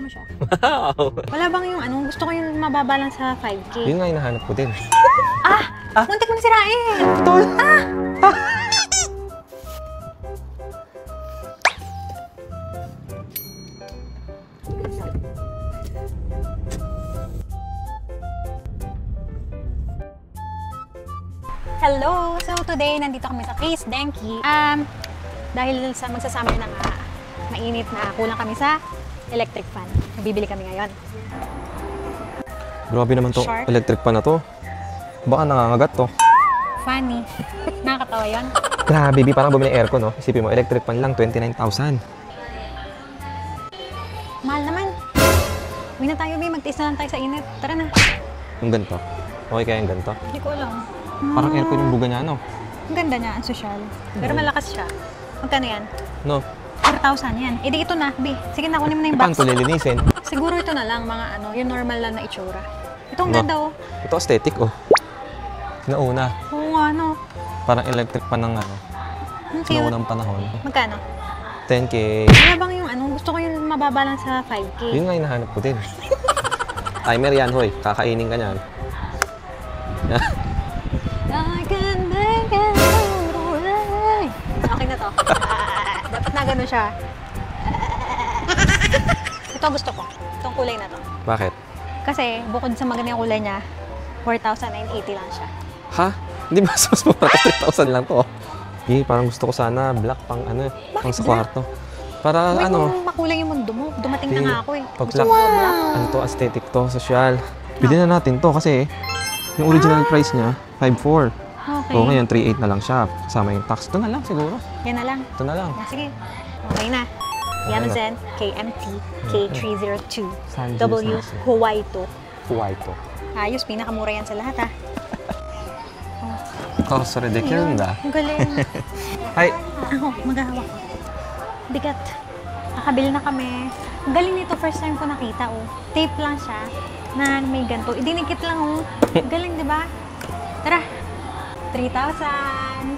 mo siya. Wow! Wala bang yung ano, gusto ko yung mababa lang sa 5K. Yun nga hinahanap ko din. Muntik mo na sirain! Tol! Hello! So today, nandito kami sa Case Denki. Dahil sa magsasama na nga, mainit na kulang kami sa electric fan. Bibili kami ngayon. Grabe naman to. Shark. Electric pa na to. Baka nangangagat to. Funny. Nakakatawa yun. Grabe, baby, parang bumili ng aircon, no? Isipin mo, electric pan lang, 29,000. Mahal naman. Uwi na tayo, babe. Magtiis na lang tayo sa init. Tara na. Yung ganito. Okay kaya yung ganito? Hindi ko alam. Parang aircon yung buga niya, no? Ang ganda niya, ang social. Pero malakas siya. Magkano yan? No? 4,000 yan. Eh di ito na, B. Sige na, kunin mo na yung Paano box. ito lilinisin? Siguro ito na lang, mga ano, yung normal lang na itsura. Ito ang No. ganda, oh. Ito aesthetic, oh. Sinauna. Oo nga, no. Parang electric pan ng ano. Ang cute. Sinaunang panahon. Magkano? 10K. Wala bang yung ano, gusto ko yung mababa lang sa 5K. Yun nga hinahanap ko din. Timer yan, hoy. Kakainin ka niyan. I can make it alright. Okay na to. Dapat na gano'n siya. Ito gusto ko. Itong kulay na to. Bakit? Kasi bukod sa maganda yung kulay niya, 4,980 lang siya. Ha? Hindi ba mas mura? 3,000 lang to. Eh, parang gusto ko sana black pang ano, pang sa kwarto. Para Uy, ano, kung makulay yung mundo mo, dumating na Di, nga ako eh. pag Gusto black, mo black? ano to, aesthetic to, social. Bili na natin to kasi yung original price niya, 5,400. Okay. So ngayon, 3,800 na lang siya. Kasama yung tax. Ito na lang siguro. Yan na lang. Ito na lang. Ah, sige. Okay na. Yamazen KMT K302 Sanji, W Sanji. Huwaito. White to. Ayos, pinakamura yan sa lahat ha. Oh, sorry, de ganda. Ang galing. Ay, Ako, maghahawak ko. Bigat. Nakabili na kami. Ang galing nito, first time ko nakita oh. Tape lang siya na may ganito. Idinikit lang oh. Ang galing, di ba? Tara. 3,000.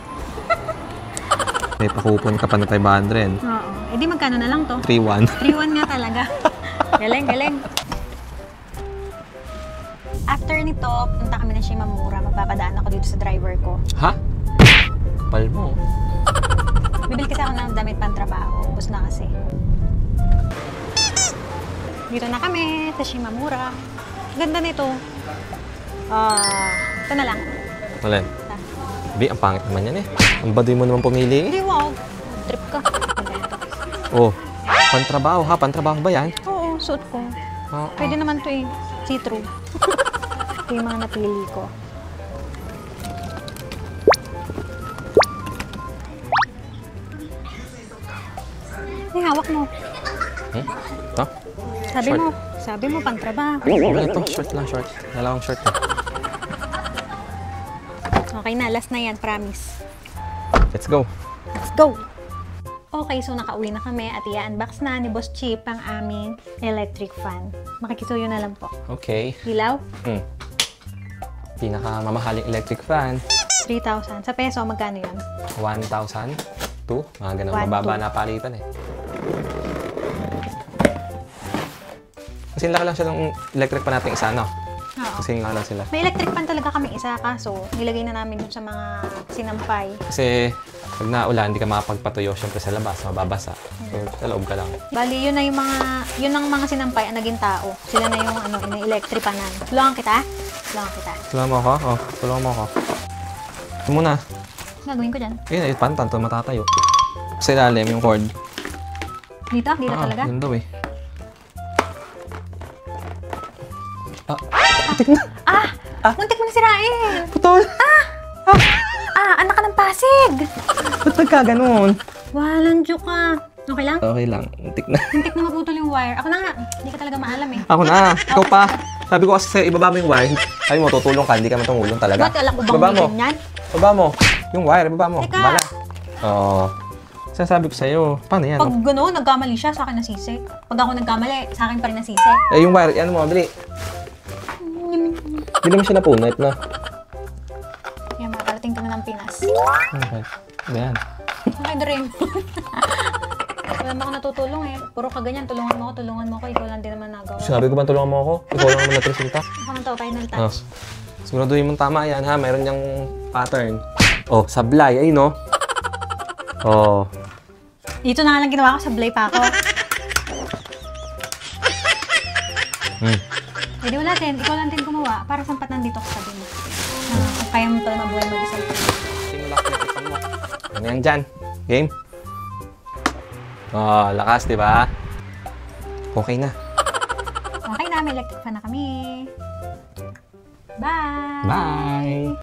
may pakupon ka pa na 500. Oo. Eh di magkano na lang to? 3,100. 3,100 nga talaga. Galing, galing. After nito, punta kami ng Shimamura. Magpapadaan ako dito sa driver ko. Ha? Kapal mo. Bibili kasi ako ng damit pang trabaho. Ubus na kasi. Dito na kami sa Shimamura. Ganda nito. Ito na lang. Alin? Bi, ang pangit naman yan eh. Ang baduy mo naman pumili eh. Hindi, wow. Trip ka. Oh, pantrabaho ha? Pantrabaho ba yan? Oo, suot ko. Oo. Pwede naman to eh. See-through. Ito yung mga napili ko. Ay, hawak mo. Ito? Sabi Short. mo, pantrabaho. Ito, short lang, short. Dalawang short eh. Okay na, last na yan, promise. Let's go. Let's go! Okay, so nakauwi na kami at i-unbox na ni Boss Chip ang aming electric fan. Makikisuyo na lang po. Okay. Ilaw, Pinakamamahaling electric fan. 3,000. Sa peso, magkano yun? 1,000. 2. Mga ganun. 1, Mababa 2. na palitan eh. Kasi laki lang siya ng electric fan natin isa, no? Oo. Kasi laki lang sila. May electric fan talaga kami isa, kaso nilagay na namin dun sa mga sinampay. Kasi pag naulan, hindi ka makapagpatuyo syempre sa labas, mababasa. So, sa loob ka lang. Bali, yun ang mga sinampay ang naging tao. Sila na yung electric fanan. Tulungan kita? Tulungan kita. Tulungan mo ako? Oh, tulungan mo ako. Ito muna. Gagawin ko dyan. Ayun, pantan to, matatayo. Sa ilalim yung cord. Dito? Dito talaga? Yun daw eh. Muntik mo na sirain! Putol! Anak ka ng pasig! Ba't nagkaganon? Walang joke ka. Okay lang? Okay lang, untik na. Muntik na maputol yung wire. Ako na nga. Hindi ka talaga maalam eh. Ako na, ikaw pa. Sabi ko kasi sa'yo, ibaba mo yung wire. Sabi mo, tutulong ka, hindi ka matungulong talaga. Ba't alam ko bang Ibaba mo. may ganyan? Ibaba mo. Yung wire, ibaba mo. Teka. Bala. Oo. Sasabi ko sa'yo, paano yan? Pag gano'n, nagkamali siya, sa akin nasisi. Pag ako nagkamali, sa akin pa rin nasisi. Eh, yung wire, ano mo, dali. Hindi naman siya napunit, no? Yan, makakarating ka na ng Pinas. Okay. Ayan. Okay, dream. Wala naman ako natutulong eh. Puro ka ganyan, tulungan mo ako. Ikaw lang din naman nagawa. Sabi ko ba tulungan mo ako? Ikaw lang naman natresulta. Ako nang to, final Oh. touch. Siguraduhin mong tama yan ha. Mayroon niyang pattern. Oh, sablay. Ay no. Oh. Ito na nga lang ginawa ko, sablay pa ako. Pwede wala din, ikaw lang din gumawa para sampat nandito ka sabi mo. Kung kaya mo pala mabuhay mag-isang pala. Simula ko mo. Ano yan dyan? Game? Oh, lakas, di ba? Okay na. Okay na, may electric fan na kami. Bye! Bye!